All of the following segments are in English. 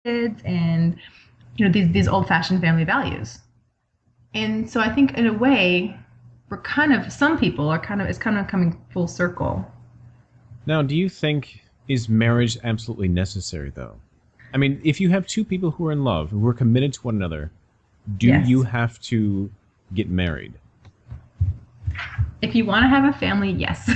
and these old-fashioned family values. And so I think in a way, we're kind of some people are kind of it's kind of coming full circle. Now, do you think is marriage absolutely necessary, though? I mean, if you have two people who are in love, who are committed to one another, do you Yes. have to get married? If you want to have a family, yes.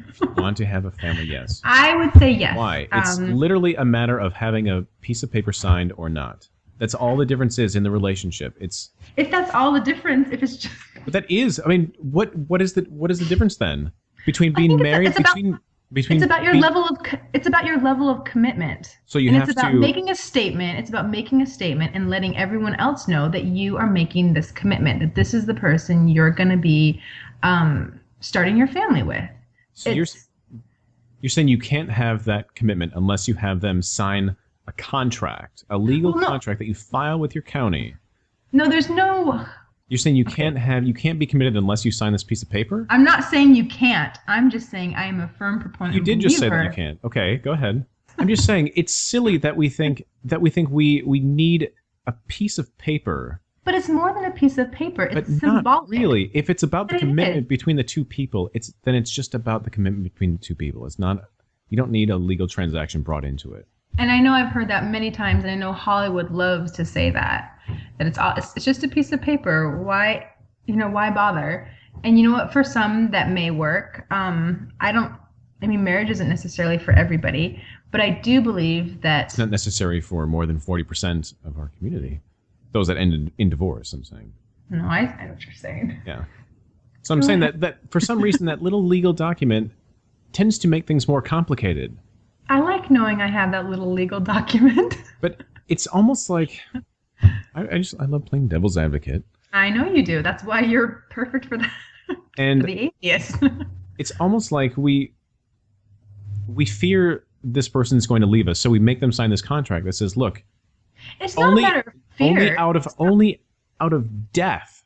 If you want to have a family, yes. I would say yes. Why? It's literally a matter of having a piece of paper signed or not. That's all the difference is in the relationship. It's If that's all the difference, if it's just, but that is. I mean, what is the difference then between I being think married it's between about your being, level of it's about your level of commitment, so you and it's have about to. making a statement. It's about making a statement and letting everyone else know that you are making this commitment. That this is the person you're going to be starting your family with. So It's you're saying you can't have that commitment unless you have them sign a contract, a legal well, no, contract that you file with your county. no. There's no. You're saying Okay. you can't be committed unless you sign this piece of paper? I'm not saying you can't. I'm just saying I am a firm proponent You and did just say that you believer. can't. Okay, go ahead. I'm just saying it's silly that we think we need a piece of paper, But it's more than a piece of paper. but It's not symbolic. really. If it's about the But it is. commitment between the two people, it's just about the commitment between the two people. It's not. You don't need a legal transaction brought into it. And I know I've heard that many times, and I know Hollywood loves to say that it's just a piece of paper. Why bother? And you know what? For some, that may work. I don't. I mean, marriage isn't necessarily for everybody, but I do believe It's that. not necessary for more than 40% of our community. Those that end in divorce, I'm saying. No, I know what you're saying. Yeah. So I'm saying that for some reason that little legal document tends to make things more complicated. I like knowing I have that little legal document. But it's almost like I love playing devil's advocate. I know you do. That's why you're perfect for that. For And the atheist. it's almost like we fear this person's going to leave us, so we make them sign this contract that says, "Look, It's not a only matter of fear. only out of death,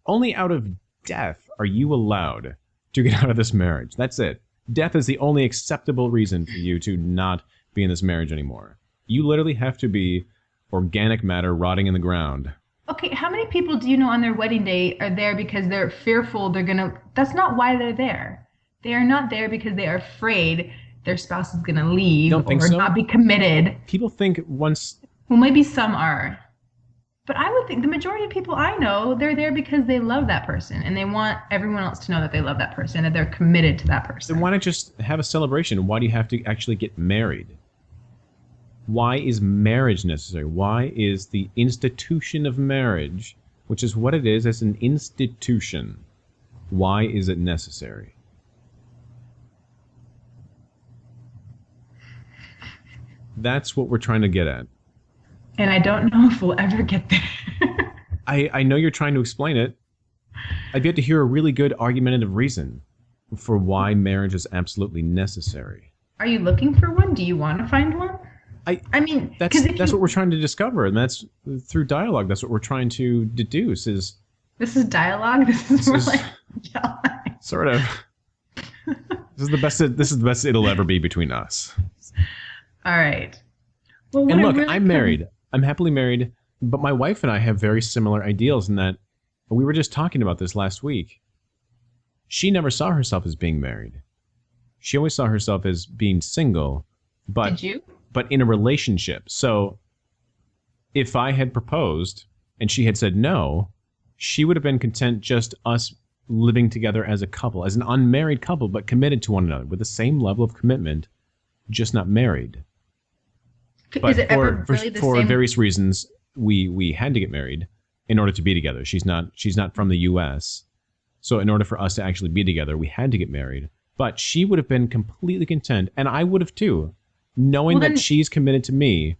only out of death are you allowed to get out of this marriage. That's it. Death is the only acceptable reason for you to not be in this marriage anymore. You literally have to be organic matter rotting in the ground." Okay, how many people do you know on their wedding day are there because they're fearful they're gonna? That's not why they're there. They are not there because they are afraid their spouse is gonna You leave don't think or so? not be committed. People think once. Well, maybe some are. But I would think the majority of people I know, they're there because they love that person and they want everyone else to know that they love that person, that they're committed to that Then person. why not just have a celebration? Why do you have to actually get married? Why is marriage necessary? Why is the institution of marriage, which is what it is as an institution, why is it necessary? That's what we're trying to get at. And I don't know if we'll ever get there. I know you're trying to explain it. I've yet to hear a really good argumentative reason for why marriage is absolutely necessary. Are you looking for one? Do you want to find one? I I mean, that's because if that's what you, we're trying to discover, and that's through dialogue. That's what we're trying to deduce. Is this is dialogue, this is this more is like yelling. sort of this is the best. This is the best it'll ever be between us. All right. Well, what And I look, really I'm married. I'm happily married, but my wife and I have very similar ideals in that we were just talking about this last week. She never saw herself as being married. She always saw herself as being single, did but you? in a relationship. So if I had proposed and she had said no, she would have been content just us living together as a couple, as an unmarried couple, but committed to one another with the same level of commitment, just not married. Is But it ever really the for same? various reasons, we had to get married in order to be together. She's not from the U.S., so in order for us to actually be together, we had to get married. But she would have been completely content, and I would have too, knowing Well, that she's committed to me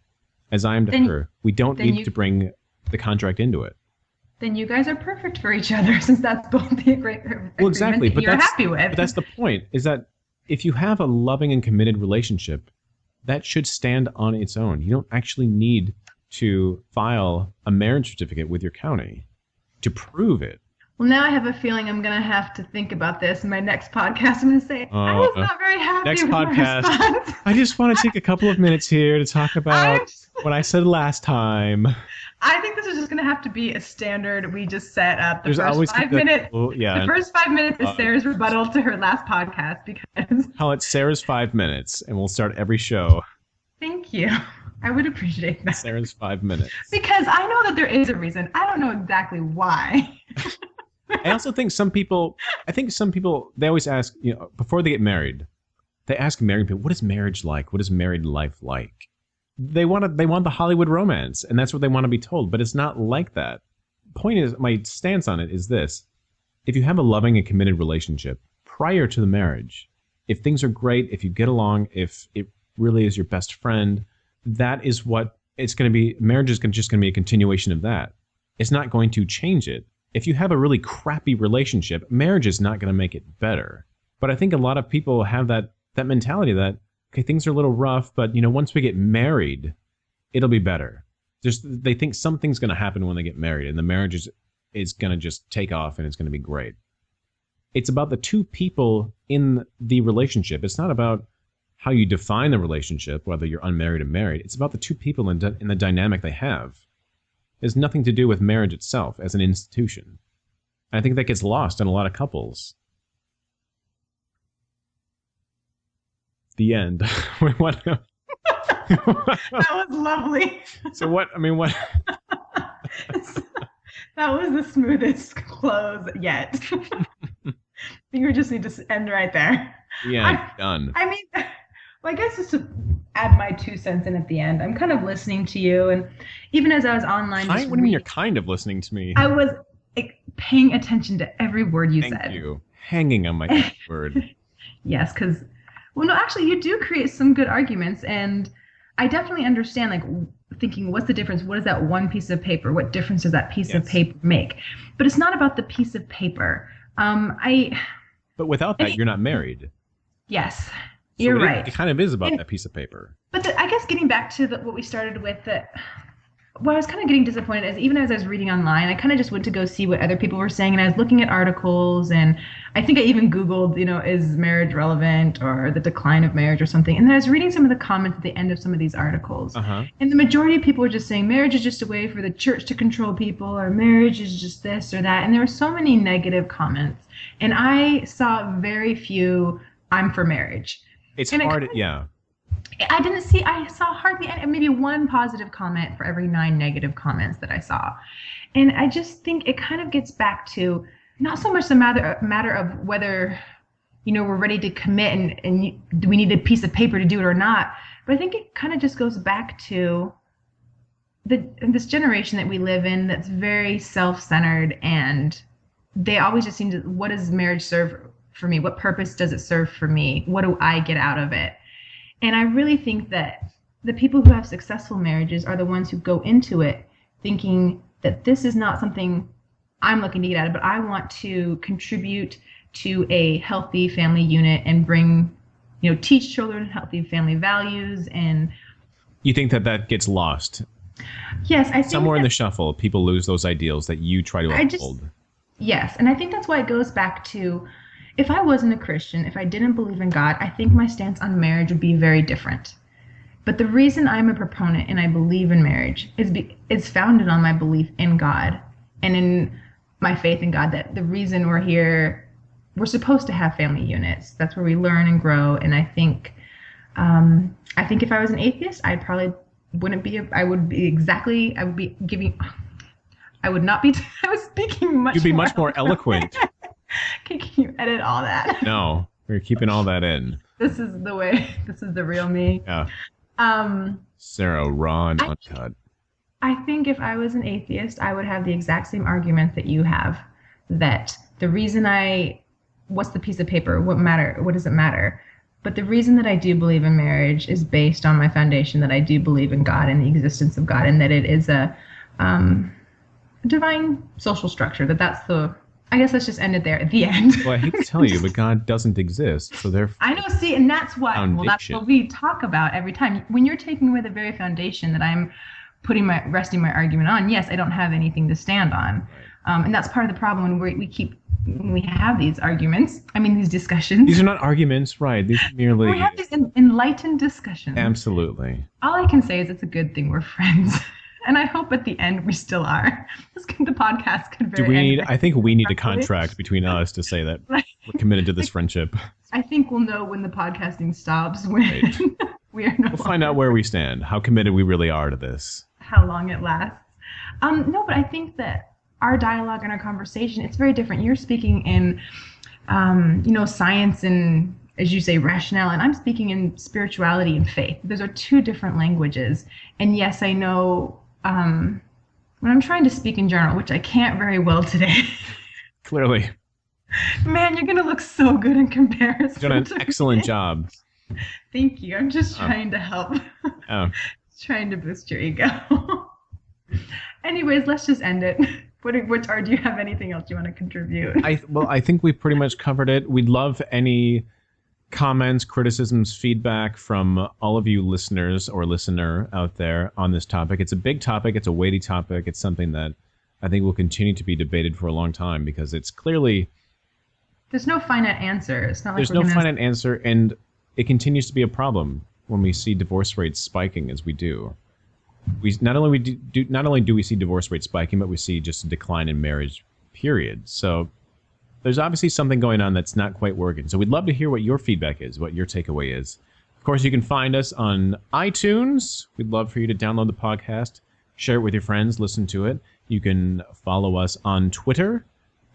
as I am to then her. We don't then need you to bring the contract into it. then you guys are perfect for each other since that's both the agreement Well, exactly, that but you're happy with. but that's the point. Is that if you have a loving and committed relationship, that should stand on its own. You don't actually need to file a marriage certificate with your county to prove it. Well, now I have a feeling I'm going to have to think about this in my next podcast. I'm going to say, I was not very happy Next with my podcast. response. I just want to take a couple of minutes here to talk about what I said last time. I think this is just going to have to be a standard we just set up. There's always 5 minutes. Yeah. The first 5 minutes is Sarah's rebuttal to her last podcast because. Call it Sarah's 5 minutes, and we'll start every show. Thank you. I would appreciate that. Sarah's 5 minutes. Because I know that there is a reason. I don't know exactly why. I also think some people, they always ask, before they get married, they ask married people, what is marriage like? What is married life like? They want the Hollywood romance, and that's what they want to be told, but it's not like that. Point is, my stance on it is this. If you have a loving and committed relationship prior to the marriage, if things are great, if you get along, if it really is your best friend, that is what it's going to be. Marriage is just going to be a continuation of that. It's not going to change it. If you have a really crappy relationship, marriage is not going to make it better. But I think a lot of people have that mentality that, okay, things are a little rough, but once we get married, it'll be better. They think something's going to happen when they get married, and the marriage is going to just take off and it's going to be great. It's about the two people in the relationship. It's not about how you define the relationship, whether you're unmarried or married. It's about the two people in the dynamic they have. It has nothing to do with marriage itself as an institution. I think that gets lost in a lot of couples. The end. What? That was lovely. So what? I mean, what? That was the smoothest close yet. You just need to end right there. Yeah, done. I mean, well, I guess just to add my 2 cents in at the end, I'm kind of listening to you, and even as I was online, what do you mean you're kind of listening to me? I was paying attention to every word you said. Thank you. Hanging on my word. Yes, because, well, no, actually, you do create some good arguments, and I definitely understand, thinking, what's the difference? What is that one piece of paper? What difference does that piece of paper make? But it's not about the piece of paper. But without that, you're not married. Yes, you're right. It kind of is about that piece of paper. But I guess getting back to what we started with, what I was kind of getting disappointed is, even as I was reading online, I kind of just went to go see what other people were saying, and I was looking at articles, and I think I even Googled, is marriage relevant, or the decline of marriage or something. And then I was reading some of the comments at the end of some of these articles. And the majority of people were just saying marriage is just a way for the church to control people, or marriage is just this or that. And there were so many negative comments. And I saw very few, I'm for marriage. It's hard, yeah. I saw hardly maybe one positive comment for every 9 negative comments that I saw. And I just think it kind of gets back to not so much the matter of whether, we're ready to commit and do we need a piece of paper to do it or not. But I think it kind of just goes back to this generation that we live in that's very self-centered, and they always just seem to, what does marriage serve for me? What purpose does it serve for me? What do I get out of it? And I really think that the people who have successful marriages are the ones who go into it thinking that this is not something I'm looking to get out of, but I want to contribute to a healthy family unit and bring, teach children healthy family values. And you think that gets lost? Yes, I think somewhere in the shuffle, people lose those ideals that you try to uphold. Yes, and I think that's why it goes back to, if I wasn't a Christian, if I didn't believe in God, I think my stance on marriage would be very different. But the reason I'm a proponent and I believe in marriage is founded on my belief in God and in my faith in God, that the reason we're here, we're supposed to have family units. That's where we learn and grow. And I think if I was an atheist, I would was speaking much more. You'd be much more eloquent. Can you edit all that? No, we're keeping all that in. This is the real me. Yeah. Sarah, raw and uncut. I think if I was an atheist, I would have the exact same argument that you have. That the reason what's the piece of paper? What does it matter? But the reason that I do believe in marriage is based on my foundation that I do believe in God and the existence of God, and that it is a divine social structure. I guess let's just end it there at the end. Well, I hate to tell you, but God doesn't exist, so therefore. I know. See, and that's what we talk about every time. When you're taking away the very foundation that I'm resting my argument on, yes, I don't have anything to stand on. And that's part of the problem when we have these arguments. I mean, these discussions. These are not arguments, right? These are merely... We have these enlightened discussions. Absolutely. All I can say is it's a good thing we're friends. And I hope at the end we still are. The podcast could very I think we need a contract between us to say that we're committed to this friendship. I think we'll know when the podcasting stops when right. we are no We'll find out where we stand, how committed we really are to this. How long it lasts. No, but I think that our dialogue and our conversation, it's very different. You're speaking in, science and, as you say, rationale, and I'm speaking in spirituality and faith. Those are two different languages. And yes, I know when I'm trying to speak in general, which I can't very well today. Clearly. Man, you're going to look so good in comparison. You're doing an excellent job. Thank you. I'm just trying to help. Oh. Trying to boost your ego. Anyways, let's just end it. Do you have anything else you want to contribute? I think we pretty much covered it. We'd love any comments, criticisms, feedback from all of you listeners or listener out there on this topic. It's a big topic. It's a weighty topic. It's something that I think will continue to be debated for a long time because it's clearly... There's no finite answer. It's not like there's no finite answer, and it continues to be a problem when we see divorce rates spiking as we do. We not only do we see divorce rates spiking, but we see just a decline in marriage, period. So there's obviously something going on that's not quite working. So we'd love to hear what your feedback is, what your takeaway is. Of course, you can find us on iTunes. We'd love for you to download the podcast, share it with your friends, listen to it. You can follow us on Twitter.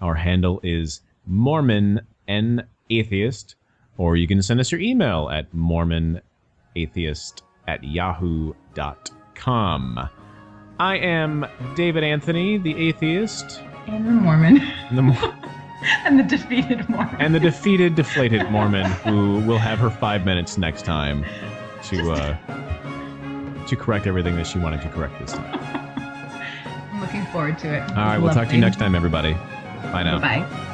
Our handle is MormonAtheist, or you can send us your email at mormonatheist@yahoo.com. I am David Anthony, the atheist. And the Mormon. And and the defeated Mormon. And the defeated, deflated Mormon, who will have her 5 minutes next time to correct everything that she wanted to correct this time. I'm looking forward to it. All right, we'll talk to you next time, everybody. Bye now. Bye.